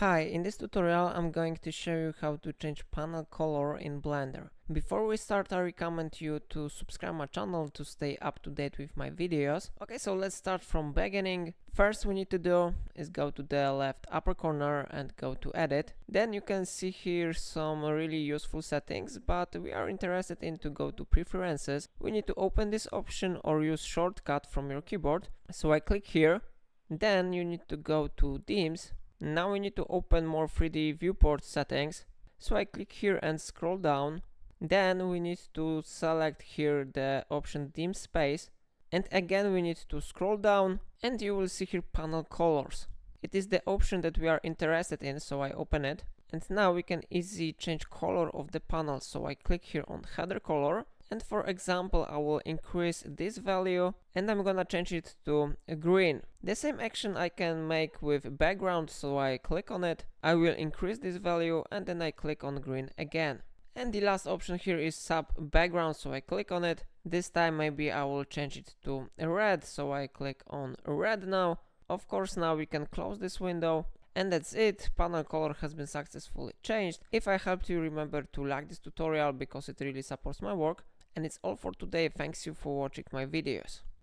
Hi, in this tutorial I'm going to show you how to change panel color in Blender. Before we start, I recommend you to subscribe my channel to stay up to date with my videos. Okay, so let's start from beginning. First we need to do is go to the left upper corner and go to edit. Then you can see here some really useful settings, but we are interested in to go to preferences. We need to open this option or use shortcut from your keyboard. So I click here. Then you need to go to themes. Now we need to open more 3D viewport settings. So I click here and scroll down. Then we need to select here the option dim space. And again we need to scroll down and you will see here panel colors. It is the option that we are interested in, so I open it. And now we can easily change color of the panel. So I click here on header color. And for example, I will increase this value and I'm gonna change it to green. The same action I can make with background, so I click on it. I will increase this value and then I click on green again. And the last option here is sub background, so I click on it. This time maybe I will change it to red, so I click on red now. Of course, now we can close this window. And that's it, panel color has been successfully changed. If I helped you, remember to like this tutorial because it really supports my work. And it's all for today. Thanks you for watching my videos.